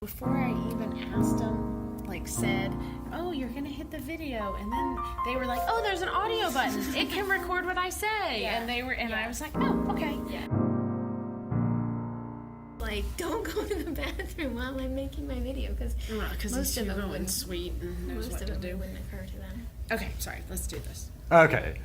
Before I even asked them, said, oh, you're going to hit the video. And then they were like, oh, there's an audio button. It can record what I say. Yeah. And I was like, oh, okay. Yeah. Don't go to the bathroom while I'm making my video, because Most of them wouldn't. Sweet and knows what to do. Wouldn't occur to them. Okay, sorry, let's do this. Okay.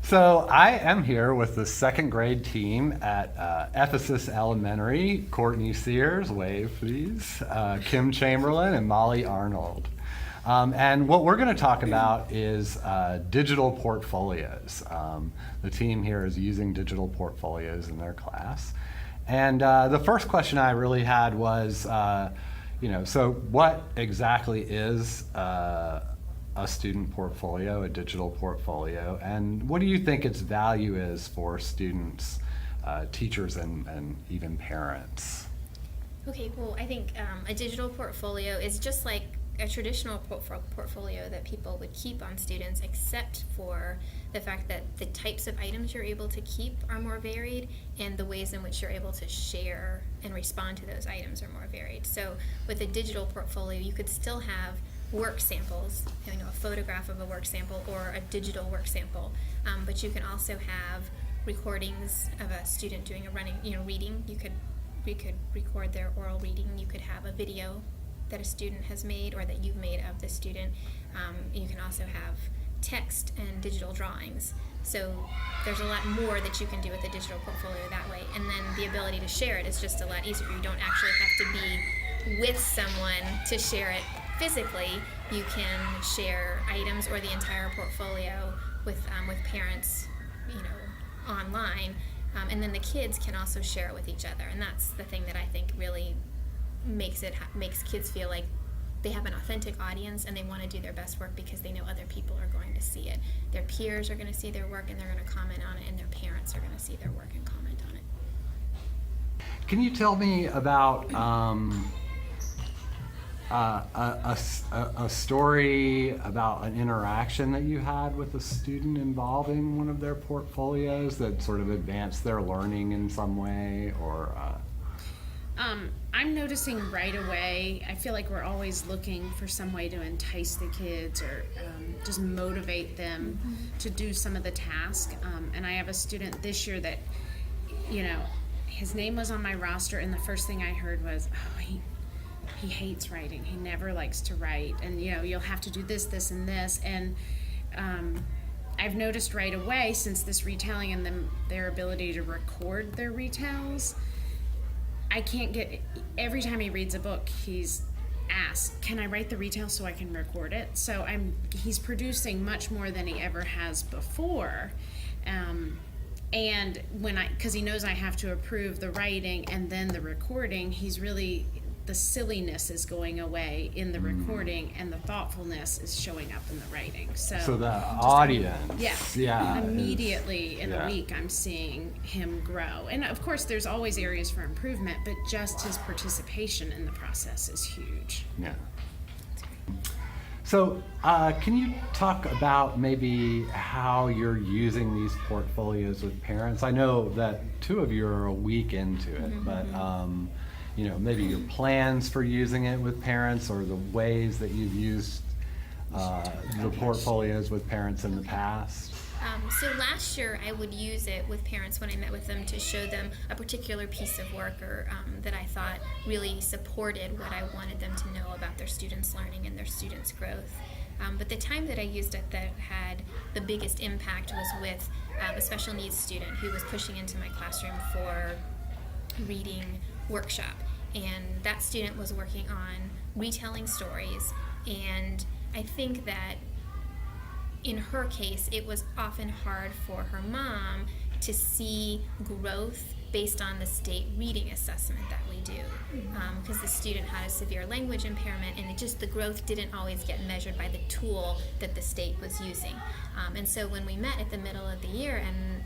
So I am here with the second grade team at Ephesus Elementary. Courtney Sears, wave please, Kim Chamberlain, and Molly Arnold. And what we're going to talk about is digital portfolios. The team here is using digital portfolios in their class. And the first question I really had was, so what exactly is a student portfolio, a digital portfolio, and what do you think its value is for students, teachers, and even parents? Okay, well, I think a digital portfolio is just like a traditional portfolio that people would keep on students, except for the fact that the types of items you're able to keep are more varied, and the ways in which you're able to share and respond to those items are more varied. So with a digital portfolio, you could still have work samples, a photograph of a work sample or a digital work sample, but you can also have recordings of a student doing a reading. We could record their oral reading. You could have a video that a student has made or that you've made of the student. You can also have text and digital drawings. So there's a lot more that you can do with a digital portfolio that way. And then the ability to share it is just a lot easier. You don't actually have to be with someone to share it physically. You can share items or the entire portfolio with parents, online. And then the kids can also share it with each other. And that's the thing that I think really makes kids feel like they have an authentic audience and they want to do their best work because they know other people are going to see it. Their peers are going to see their work and they're going to comment on it, and their parents are going to see their work and comment on it. Can you tell me about a story about an interaction that you had with a student involving one of their portfolios that sort of advanced their learning in some way, or I'm noticing right away, I feel like we're always looking for some way to entice the kids or just motivate them to do some of the tasks. And I have a student this year that, his name was on my roster, and the first thing I heard was, oh, he hates writing. He never likes to write. And, you'll have to do this, this, and this. And I've noticed right away, since this retelling and their ability to record their retells, I can't get, every time he reads a book, he's asked, can I write the retell so I can record it? So he's producing much more than he ever has before. And because he knows I have to approve the writing and then the recording, the silliness is going away in the recording, and the thoughtfulness is showing up in the writing. So the audience, immediately in a week I'm seeing him grow. And of course there's always areas for improvement, but just his participation in the process is huge. Yeah. So can you talk about maybe how you're using these portfolios with parents? I know that two of you are a week into it, but maybe your plans for using it with parents, or the ways that you've used the portfolios with parents in the past. So last year I would use it with parents when I met with them to show them a particular piece of work or that I thought really supported what I wanted them to know about their students' learning and their students' growth. But the time that I used it that had the biggest impact was with a special needs student who was pushing into my classroom for reading workshop. And that student was working on retelling stories, and I think that in her case it was often hard for her mom to see growth based on the state reading assessment that we do, because the student had a severe language impairment, and the growth didn't always get measured by the tool that the state was using. And so when we met at the middle of the year and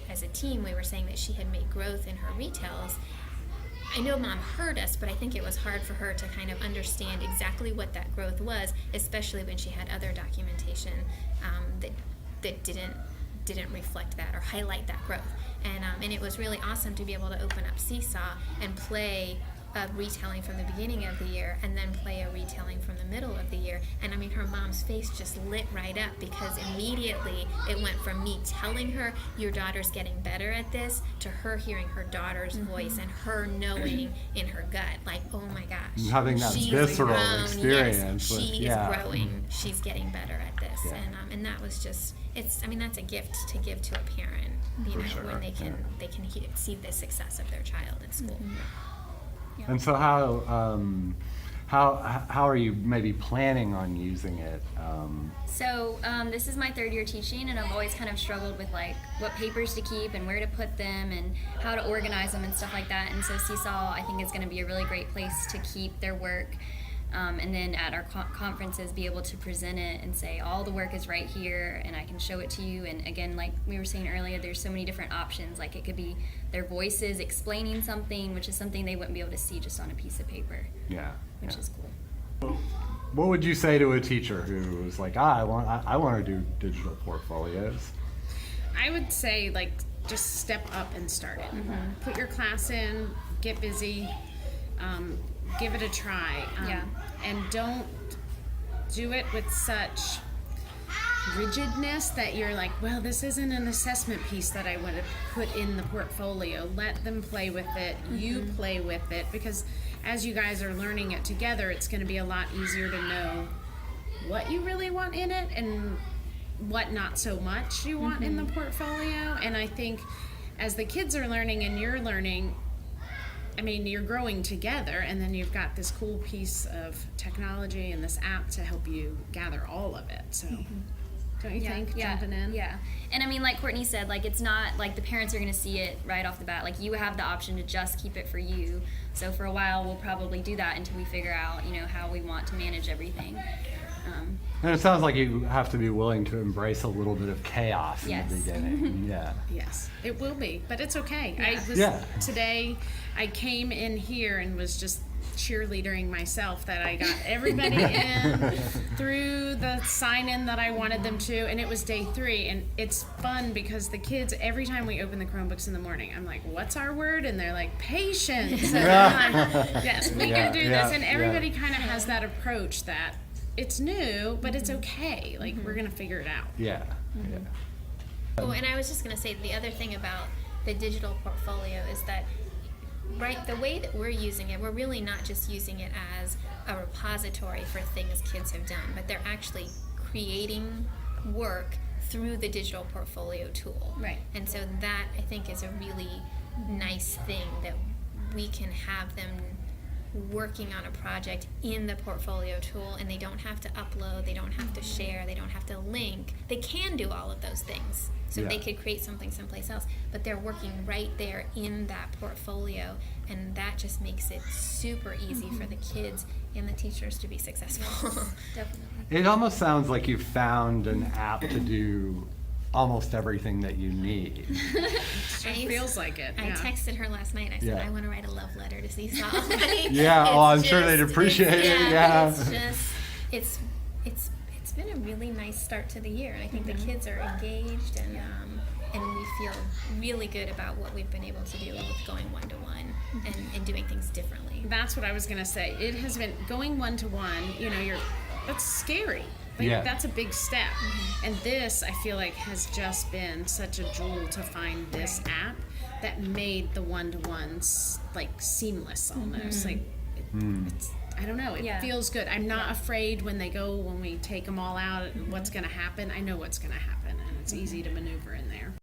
as a team we were saying that she had made growth in her retells, I know Mom heard us, but I think it was hard for her to kind of understand exactly what that growth was, especially when she had other documentation that didn't reflect that or highlight that growth. And it was really awesome to be able to open up Seesaw and play a retelling from the beginning of the year and then play a retelling from the middle of the year. And I mean, her mom's face just lit right up because immediately it went from me telling her, your daughter's getting better at this, to her hearing her daughter's voice and her knowing in her gut, like, oh my gosh. Having that she's visceral grown. experience. Yes, she yeah. is growing. She's getting better at this. Yeah. And that was just, I mean, that's a gift to give to a parent, you know, sure, when they can, yeah. they can see the success of their child in school. Yeah. And so how are you maybe planning on using it? So this is my third year teaching, and I've always kind of struggled with like what papers to keep and where to put them and how to organize them and stuff like that. And so Seesaw, I think, is going to be a really great place to keep their work. And then at our conferences, be able to present it and say all the work is right here, and I can show it to you. And again, like we were saying earlier, there's so many different options. Like it could be their voices explaining something, which is something they wouldn't be able to see just on a piece of paper, Yeah. which yeah. is cool. What would you say to a teacher who was like, I want to do digital portfolios? I would say, like, just step up and start it. Put your class in, get busy, give it a try. Yeah. And don't do it with such rigidness that you're like, well, this isn't an assessment piece that I would have put in the portfolio. Let them play with it. You play with it, because as you guys are learning it together, it's going to be a lot easier to know what you really want in it and what not so much you want in the portfolio. And I think as the kids are learning and you're learning, I mean, you're growing together, and then you've got this cool piece of technology and this app to help you gather all of it. So, don't you think, jumping in? Yeah. And I mean, like Courtney said, like it's not like the parents are going to see it right off the bat. Like you have the option to just keep it for you. So for a while, we'll probably do that until we figure out, you know, how we want to manage everything. And it sounds like you have to be willing to embrace a little bit of chaos Yes. in the beginning. Yeah. Yes, it will be, but it's okay. Today, I came in here and was just cheerleading myself that I got everybody in through the sign-in that I wanted them to, and it was day 3, and it's fun because the kids, every time we open the Chromebooks in the morning, I'm like, what's our word? And they're like, patience. And I'm like, yes, we can do this, and everybody kind of has that approach that it's new, but it's okay. Like, we're going to figure it out. Yeah. Yeah. Oh, and I was just going to say the other thing about the digital portfolio is that, right, the way that we're using it, we're really not just using it as a repository for things kids have done, but they're actually creating work through the digital portfolio tool. Right. And so that, I think, is a really nice thing, that we can have them working on a project in the portfolio tool, and they don't have to upload, they don't have to share, they don't have to link. They can do all of those things, so Yeah. they could create something someplace else, but they're working right there in that portfolio, and that just makes it super easy for the kids and the teachers to be successful. Definitely. It almost sounds like you found an app to do almost everything that you need. It feels like it. I Yeah. texted her last night. I said, Yeah. I want to write a love letter to Seesaw. Yeah, oh, I'm It's sure they'd appreciate it, yeah. It's just, it's been a really nice start to the year, and I think the kids are engaged, and we feel really good about what we've been able to do with going one-to-one and doing things differently. That's what I was gonna say. It has been going one-to-one. You know, that's scary. Like, Yeah. that's a big step. And this, I feel like, has just been such a jewel to find this app that made the one-to-ones like seamless almost. Like, it's, I don't know. It Yeah. feels good. I'm not afraid when we take them all out. What's gonna happen? I know what's gonna happen, and it's easy to maneuver in there.